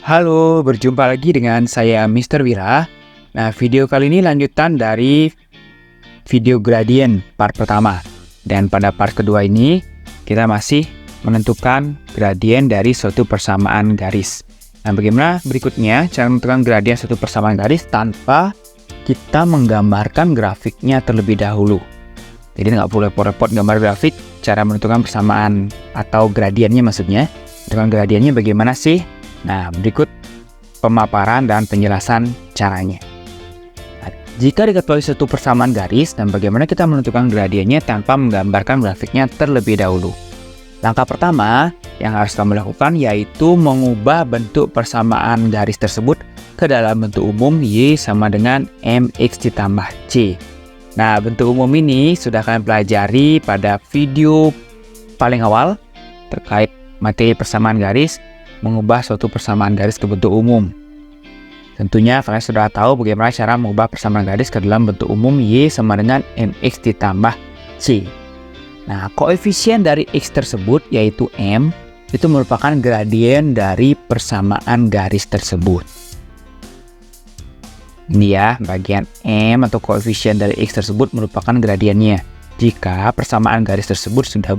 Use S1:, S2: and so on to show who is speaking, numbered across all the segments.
S1: Halo, berjumpa lagi dengan saya Mr. Wira. Nah, video kali ini lanjutan dari video gradient part pertama. Dan pada part kedua ini, kita masih menentukan gradient dari suatu persamaan garis. Nah, bagaimana berikutnya cara menentukan gradient suatu persamaan garis tanpa kita menggambarkan grafiknya terlebih dahulu. Jadi nggak boleh repot-repot gambar grafik, cara menentukan persamaan atau gradiennya maksudnya. Menentukan gradiennya bagaimana sih? Nah, berikut pemaparan dan penjelasan caranya. Nah, jika diketahui satu persamaan garis dan bagaimana kita menentukan gradiennya tanpa menggambarkan grafiknya terlebih dahulu. Langkah pertama yang harus kamu lakukan yaitu mengubah bentuk persamaan garis tersebut ke dalam bentuk umum Y sama dengan MX ditambah C. Nah, bentuk umum ini sudah kalian pelajari pada video paling awal terkait materi persamaan garis, mengubah suatu persamaan garis ke bentuk umum. Tentunya kalian sudah tahu bagaimana cara mengubah persamaan garis ke dalam bentuk umum Y sama dengan MX ditambah C. Nah, koefisien dari X tersebut yaitu M itu merupakan gradien dari persamaan garis tersebut. Ini ya, bagian M atau koefisien dari X tersebut merupakan gradiennya jika persamaan garis tersebut sudah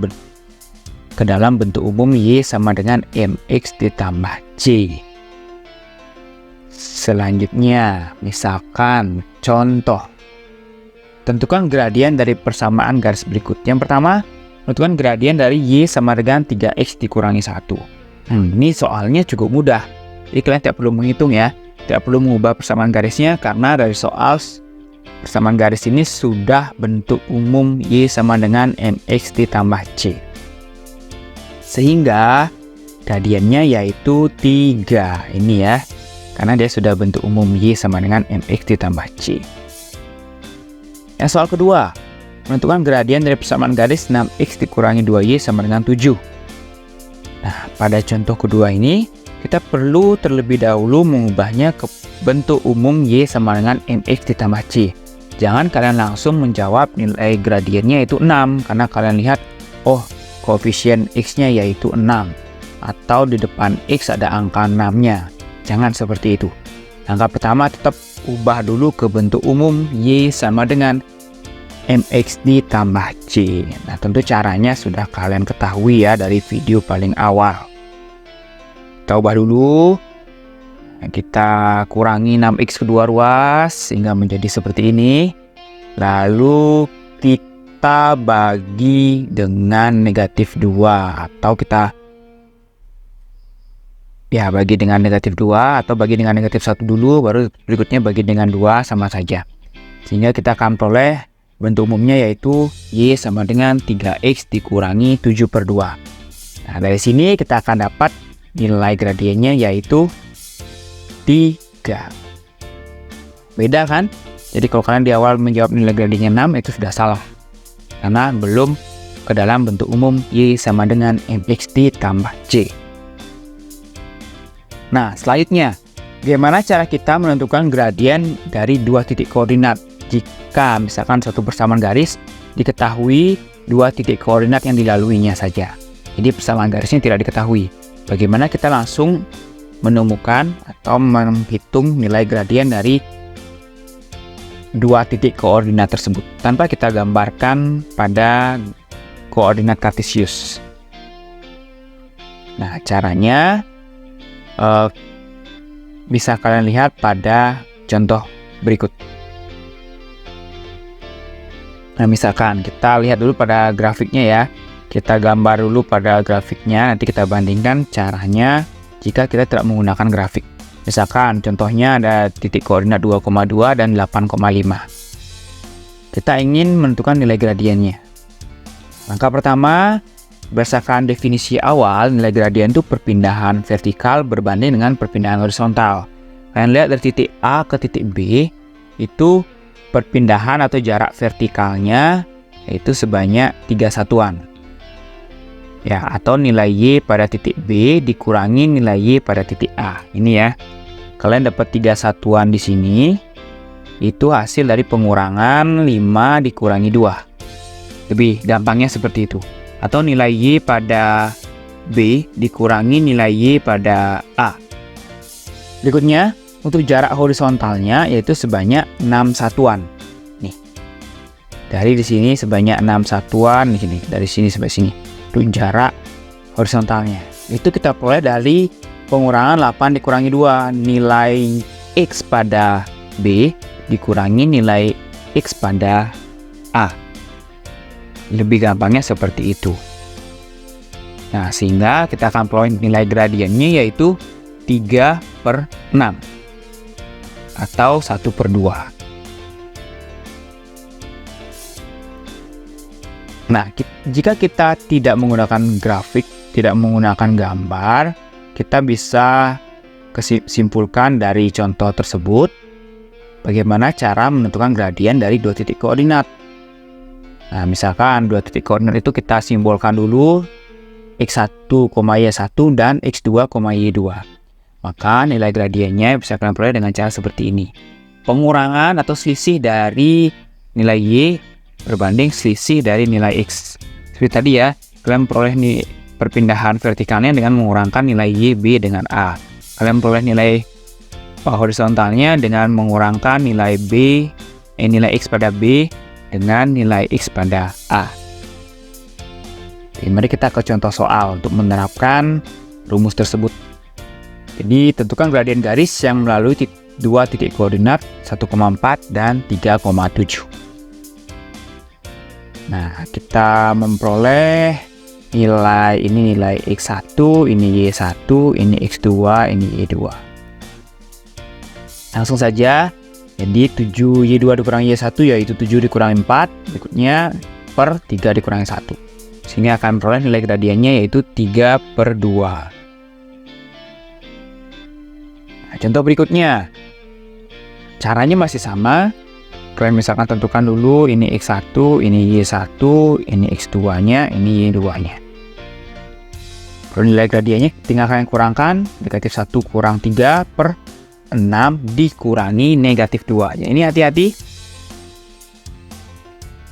S1: ke dalam bentuk umum Y sama dengan MX ditambah C. Selanjutnya, misalkan contoh. Tentukan gradien dari persamaan garis berikut. Yang pertama, tentukan gradien dari Y sama dengan 3X dikurangi 1. Ini soalnya cukup mudah. Jadi kalian tidak perlu menghitung ya. Tidak perlu mengubah persamaan garisnya karena dari soal persamaan garis ini sudah bentuk umum Y sama dengan MX ditambah C. Sehingga gradiennya yaitu 3. Ini ya. Karena dia sudah bentuk umum Y sama dengan MX ditambah C. Yang soal kedua, menentukan gradien dari persamaan garis 6X dikurangi 2Y sama dengan 7. Nah, pada contoh kedua ini, kita perlu terlebih dahulu mengubahnya ke bentuk umum Y sama dengan MX ditambah C. Jangan kalian langsung menjawab nilai gradiennya itu 6, karena kalian lihat, oh, koefisien X-nya yaitu 6. Atau di depan X ada angka 6-nya. Jangan seperti itu. Langkah pertama tetap ubah dulu ke bentuk umum Y sama dengan MX ditambah C. Nah, tentu caranya sudah kalian ketahui ya dari video paling awal. Kita ubah dulu. Nah, kita kurangi 6X kedua ruas sehingga menjadi seperti ini. Lalu kita bagi dengan negatif 2 atau kita bagi dengan negatif 2 atau bagi dengan negatif 1 dulu, baru berikutnya bagi dengan 2 sama saja. Sehingga kita akan peroleh bentuk umumnya yaitu Y sama dengan 3X dikurangi 7/2. Nah, dari sini kita akan dapat nilai gradiennya yaitu 3. Beda kan? Jadi kalau kalian di awal menjawab nilai gradiennya 6 itu sudah salah. Karena belum ke dalam bentuk umum Y sama dengan MX ditambah C. Nah, selanjutnya, bagaimana cara kita menentukan gradien dari dua titik koordinat jika misalkan suatu persamaan garis diketahui dua titik koordinat yang dilaluinya saja. Jadi persamaan garisnya tidak diketahui. Bagaimana kita langsung menemukan atau menghitung nilai gradien dari dua titik koordinat tersebut tanpa kita gambarkan pada koordinat kartesius. Nah, caranya bisa kalian lihat pada contoh berikut. Nah, misalkan kita lihat dulu pada grafiknya ya. Kita gambar dulu pada grafiknya, nanti kita bandingkan caranya jika kita tidak menggunakan grafik. Misalkan contohnya ada titik koordinat 2,2 dan 8,5. Kita ingin menentukan nilai gradiennya. Langkah pertama, berdasarkan definisi awal, nilai gradien itu perpindahan vertikal berbanding dengan perpindahan horizontal. Kalian lihat dari titik A ke titik B, itu perpindahan atau jarak vertikalnya yaitu sebanyak 3 satuan. Ya, atau nilai Y pada titik B dikurangi nilai Y pada titik A. Ini ya. Kalian dapat 3 satuan di sini. Itu hasil dari pengurangan 5 dikurangi 2. Lebih gampangnya seperti itu. Atau nilai Y pada B dikurangi nilai Y pada A. Berikutnya, untuk jarak horizontalnya yaitu sebanyak 6 satuan. Nih. Dari di sini sebanyak 6 satuan di sini, dari sini sampai sini. Itu jarak horizontalnya. Itu kita peroleh dari pengurangan 8 dikurangi 2, nilai X pada B dikurangi nilai X pada A. Lebih gampangnya seperti itu. Nah, sehingga kita akan peroleh nilai gradiennya yaitu 3/6 atau 1/2. Nah, jika kita tidak menggunakan grafik, tidak menggunakan gambar, kita bisa simpulkan dari contoh tersebut bagaimana cara menentukan gradien dari dua titik koordinat. Nah, misalkan dua titik koordinat itu kita simbolkan dulu x1, y1 dan x2, y2. Maka nilai gradiennya bisa kalian peroleh dengan cara seperti ini. Pengurangan atau selisih dari nilai y berbanding selisih dari nilai x. Seperti tadi ya, kalian peroleh nih perpindahan vertikalnya dengan mengurangkan nilai y, b dengan a. Kalian peroleh nilai horizontalnya dengan mengurangkan nilai nilai x pada b dengan nilai x pada a. Oke, mari kita ke contoh soal untuk menerapkan rumus tersebut. Jadi, tentukan gradien garis yang melalui dua titik koordinat 1,4 dan 3,7. Nah, kita memperoleh nilai x1, ini y1, ini x2, ini y2. Langsung saja. Jadi 7y2 dikurangi y1 yaitu 7 dikurangi 4, berikutnya per 3 dikurangi 1. Sehingga akan memperoleh nilai gradiennya yaitu 3/2. Nah, contoh berikutnya. Caranya masih sama. Kalian misalkan tentukan dulu ini x1, ini y1, ini x2-nya, ini y2-nya. Kalau nilai gradiennya tinggal kalian kurangkan, negatif 1 kurang 3/6 dikurangi negatif 2. Ini hati-hati.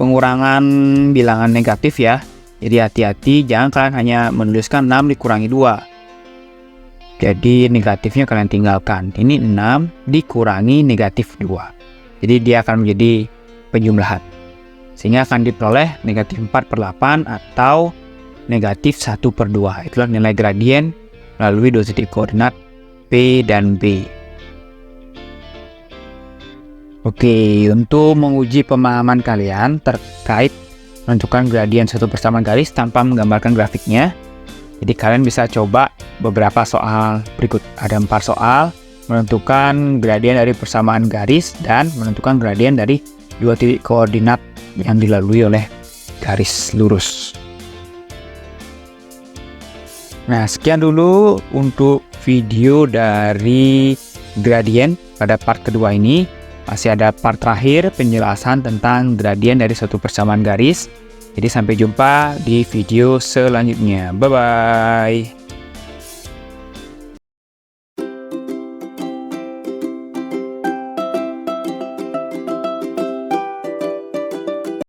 S1: Pengurangan bilangan negatif ya. Jadi hati-hati, jangan kalian hanya menuliskan 6 dikurangi 2. Jadi negatifnya kalian tinggalkan. Ini 6 dikurangi negatif 2. Jadi dia akan menjadi penjumlahan. Sehingga akan diperoleh negatif 4/8 atau negatif 1/2. Itulah nilai gradien melalui dua titik koordinat P dan B. Oke, untuk menguji pemahaman kalian terkait menentukan gradien suatu persamaan garis tanpa menggambarkan grafiknya, jadi kalian bisa coba beberapa soal berikut. Ada 4 soal menentukan gradien dari persamaan garis dan menentukan gradien dari dua titik koordinat yang dilalui oleh garis lurus. Nah, sekian dulu untuk video dari gradien pada part kedua ini. Masih ada part terakhir penjelasan tentang gradien dari suatu persamaan garis. Jadi sampai jumpa di video selanjutnya. Bye-bye.